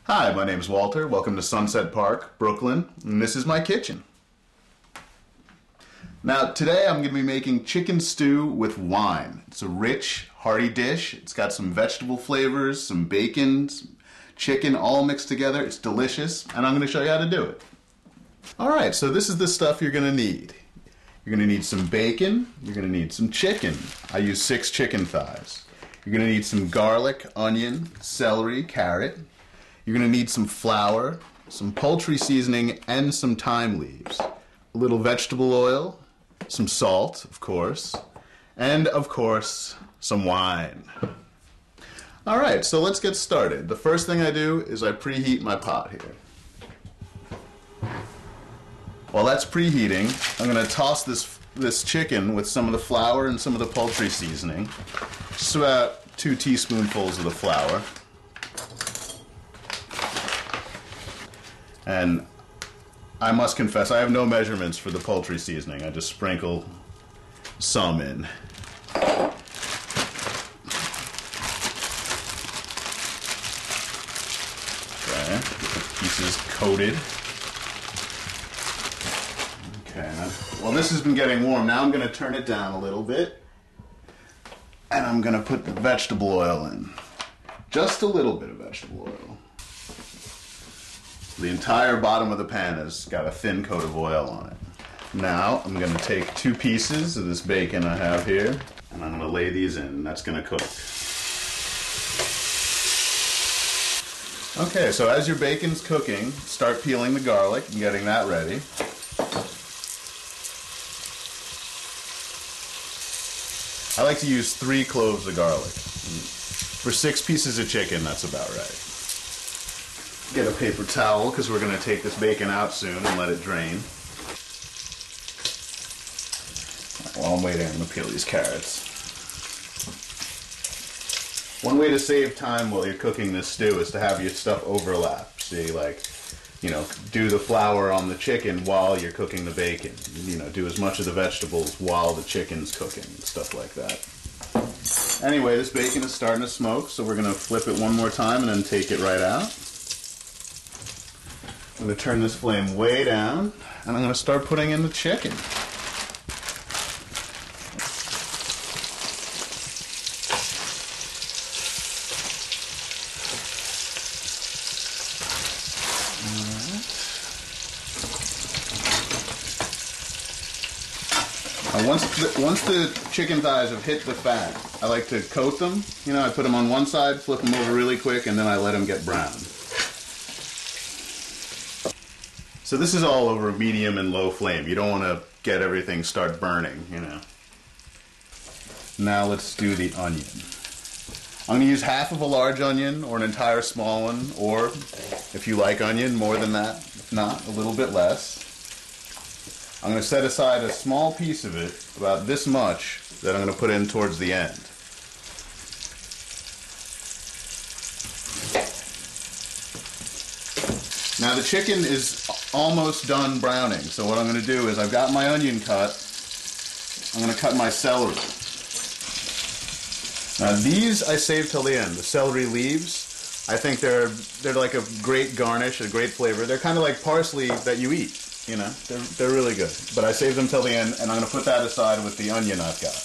Hi, my name is Walter. Welcome to Sunset Park, Brooklyn, and this is my kitchen. Now, today I'm going to be making chicken stew with wine. It's a rich, hearty dish. It's got some vegetable flavors, some bacon, some chicken all mixed together. It's delicious, and I'm going to show you how to do it. Alright, so this is the stuff you're going to need. You're going to need some bacon. You're going to need some chicken. I use 6 chicken thighs. You're going to need some garlic, onion, celery, carrot. You're going to need some flour, some poultry seasoning, and some thyme leaves. A little vegetable oil, some salt, of course, and, of course, some wine. Alright, so let's get started. The first thing I do is I preheat my pot here. While that's preheating, I'm going to toss this chicken with some of the flour and some of the poultry seasoning. Just about 2 teaspoonfuls of the flour. And I must confess, I have no measurements for the poultry seasoning. I just sprinkle some in. Okay, get the pieces coated. Okay, well, this has been getting warm. Now I'm going to turn it down a little bit. And I'm going to put the vegetable oil in. Just a little bit of vegetable oil. The entire bottom of the pan has got a thin coat of oil on it. Now I'm going to take 2 pieces of this bacon I have here, and I'm going to lay these in, and that's going to cook. Okay, so as your bacon's cooking, start peeling the garlic and getting that ready. I like to use 3 cloves of garlic. For 6 pieces of chicken, that's about right. Get a paper towel, because we're going to take this bacon out soon and let it drain. While I'm waiting, I'm going to peel these carrots. One way to save time while you're cooking this stew is to have your stuff overlap. So you, do the flour on the chicken while you're cooking the bacon. Do as much of the vegetables while the chicken's cooking and stuff like that. Anyway, this bacon is starting to smoke, so we're going to flip it one more time and then take it right out. I'm going to turn this flame way down, and I'm going to start putting in the chicken. Once the chicken thighs have hit the fat, I like to coat them. I put them on one side, flip them over really quick, and then I let them get brown. So this is all over medium and low flame. You don't want to get everything start burning, Now let's do the onion. I'm going to use half of a large onion or an entire small one, or if you like onion, more than that. If not, a little bit less. I'm going to set aside a small piece of it, about this much, that I'm going to put in towards the end. Now the chicken is almost done browning, so what I'm going to do is I've got my onion cut. I'm going to cut my celery. Now these I save till the end. The celery leaves, I think they're like a great garnish, a great flavor. They're kind of like parsley that you eat. They're really good. But I save them till the end, and I'm going to put that aside with the onion I've got.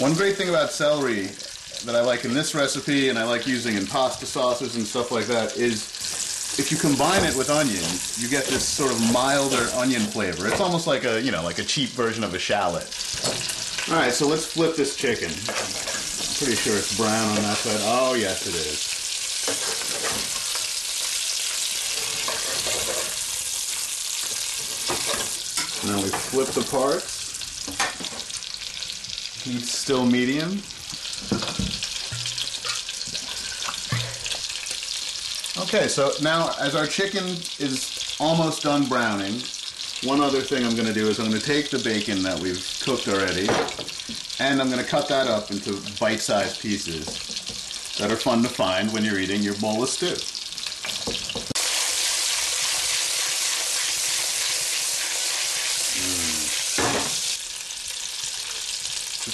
One great thing about celery that I like in this recipe, and I like using in pasta sauces and stuff like that, is if you combine it with onion, you get this sort of milder onion flavor. It's almost like a, like a cheap version of a shallot. All right, so let's flip this chicken. I'm pretty sure it's brown on that side. Oh, yes, it is. Now we flip the parts. Heat's still medium. Okay, so now as our chicken is almost done browning, one other thing I'm going to do is I'm going to take the bacon that we've cooked already, and I'm going to cut that up into bite-sized pieces that are fun to find when you're eating your bowl of stew.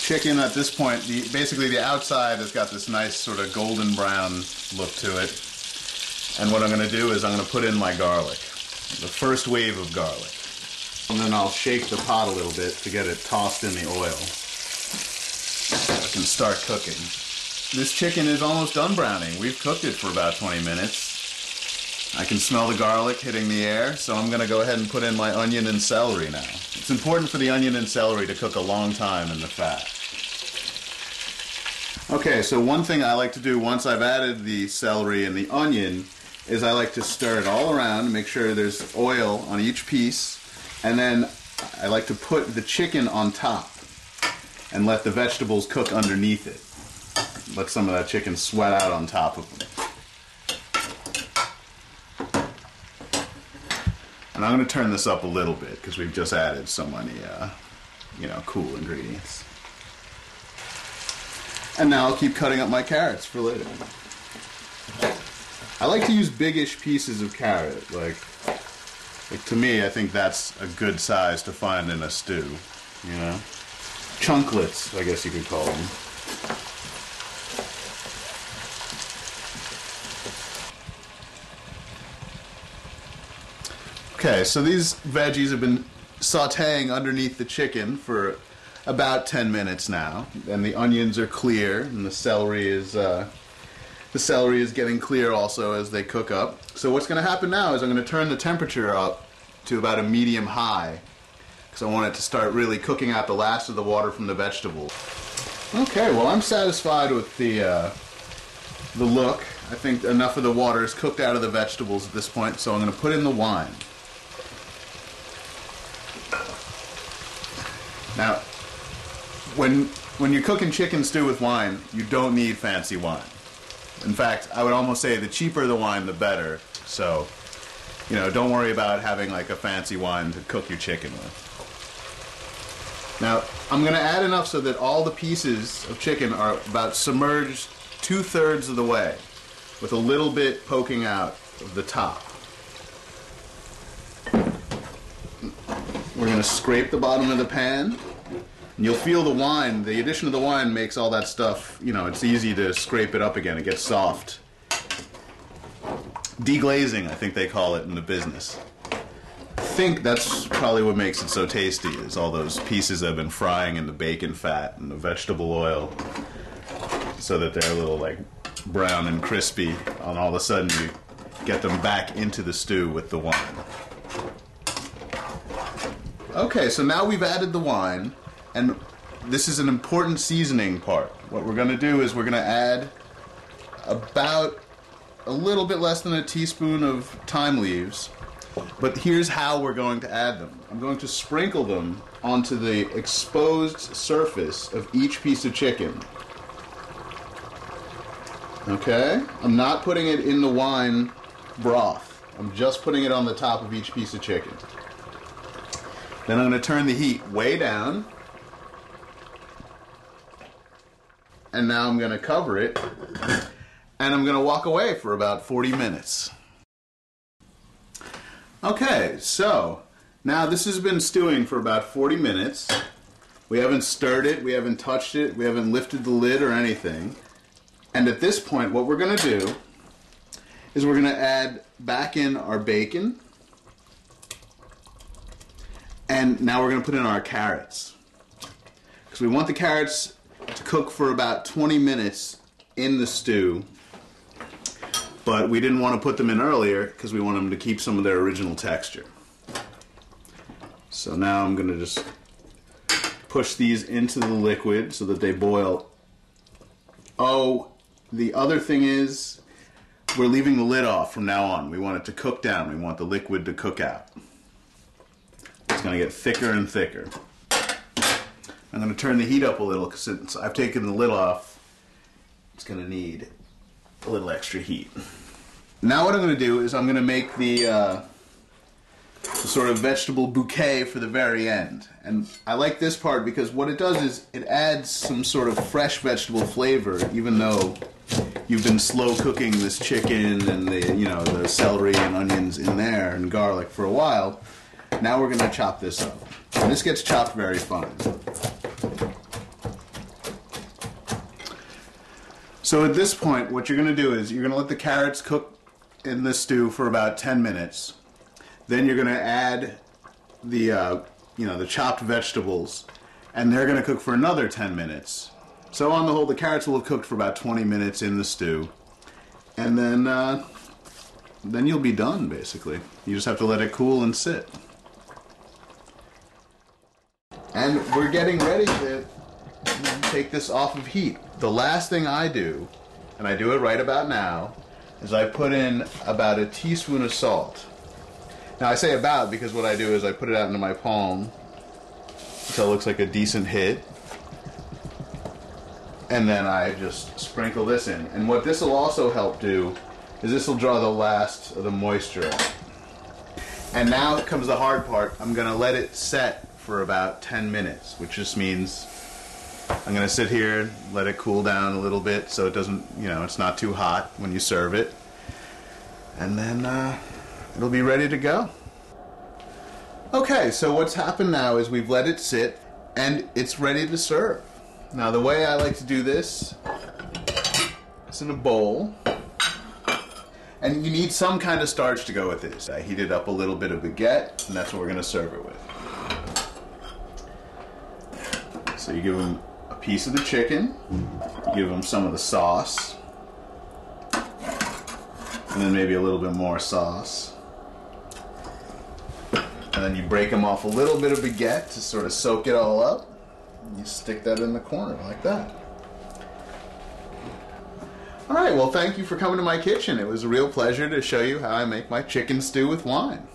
chicken at this point, basically the outside has got this nice sort of golden brown look to it. And what I'm going to do is I'm going to put in my garlic, the first wave of garlic. And then I'll shake the pot a little bit to get it tossed in the oil. I can start cooking. This chicken is almost done browning. We've cooked it for about 20 minutes. I can smell the garlic hitting the air, so I'm going to go ahead and put in my onion and celery now. It's important for the onion and celery to cook a long time in the fat. Okay, so one thing I like to do once I've added the celery and the onion is I like to stir it all around, make sure there's oil on each piece, and then I like to put the chicken on top and let the vegetables cook underneath it. Let some of that chicken sweat out on top of them. And I'm going to turn this up a little bit because we've just added so many, cool ingredients. And now I'll keep cutting up my carrots for later. I like to use biggish pieces of carrot. Like to me, I think that's a good size to find in a stew, you know? Chunklets, I guess you could call them. Okay, so these veggies have been sauteing underneath the chicken for about 10 minutes now, and the onions are clear, and the celery is getting clear also as they cook up. So what's going to happen now is I'm going to turn the temperature up to about a medium-high, because I want it to start really cooking out the last of the water from the vegetables. Okay, well I'm satisfied with the look. I think enough of the water is cooked out of the vegetables at this point, so I'm going to put in the wine. Now, when you're cooking chicken stew with wine, you don't need fancy wine. In fact, I would almost say the cheaper the wine, the better. So, don't worry about having like a fancy wine to cook your chicken with. Now, I'm going to add enough so that all the pieces of chicken are about submerged 2/3 of the way, with a little bit poking out of the top. We're going to scrape the bottom of the pan. And you'll feel the wine, the addition of the wine makes all that stuff, it's easy to scrape it up again. It gets soft. Deglazing, I think they call it in the business. I think that's probably what makes it so tasty, is all those pieces that have been frying in the bacon fat and the vegetable oil, so that they're a little like brown and crispy, and all of a sudden you get them back into the stew with the wine. Okay, so now we've added the wine. And this is an important seasoning part. What we're going to do is we're going to add about a little bit less than a teaspoon of thyme leaves. But here's how we're going to add them. I'm going to sprinkle them onto the exposed surface of each piece of chicken. Okay? I'm not putting it in the wine broth. I'm just putting it on the top of each piece of chicken. Then I'm going to turn the heat way down. And now I'm going to cover it, and I'm going to walk away for about 40 minutes. Okay, so now this has been stewing for about 40 minutes. We haven't stirred it, we haven't touched it, we haven't lifted the lid or anything. And at this point, what we're going to do is we're going to add back in our bacon, and now we're going to put in our carrots. Because we want the carrots to cook for about 20 minutes in the stew, but we didn't want to put them in earlier because we want them to keep some of their original texture. So now I'm going to just push these into the liquid so that they boil. Oh, the other thing is we're leaving the lid off from now on. We want it to cook down. We want the liquid to cook out. It's going to get thicker and thicker. I'm going to turn the heat up a little because since I've taken the lid off, it's going to need a little extra heat. Now what I'm going to do is I'm going to make the sort of vegetable bouquet for the very end. And I like this part because what it does is it adds some sort of fresh vegetable flavor, even though you've been slow cooking this chicken and the celery and onions in there and garlic for a while. Now we're going to chop this up. And this gets chopped very fine. So at this point, what you're going to do is you're going to let the carrots cook in the stew for about 10 minutes. Then you're going to add the the chopped vegetables, and they're going to cook for another 10 minutes. So on the whole, the carrots will have cooked for about 20 minutes in the stew, and then you'll be done, basically. You just have to let it cool and sit. And we're getting ready to take this off of heat. The last thing I do, and I do it right about now, is I put in about a teaspoon of salt. Now I say about because what I do is I put it out into my palm so it looks like a decent hit. And then I just sprinkle this in. And what this will also help do is this will draw the last of the moisture out. And now comes the hard part. I'm going to let it set for about 10 minutes, which just means I'm going to sit here, let it cool down a little bit so it doesn't, it's not too hot when you serve it. And then it'll be ready to go. Okay, so what's happened now is we've let it sit and it's ready to serve. Now the way I like to do this is in a bowl. And you need some kind of starch to go with this. I heated up a little bit of baguette, and that's what we're going to serve it with. So you give them a piece of the chicken, you give them some of the sauce, and then maybe a little bit more sauce. And then you break them off a little bit of baguette to sort of soak it all up. And you stick that in the corner like that. All right, well, thank you for coming to my kitchen. It was a real pleasure to show you how I make my chicken stew with wine.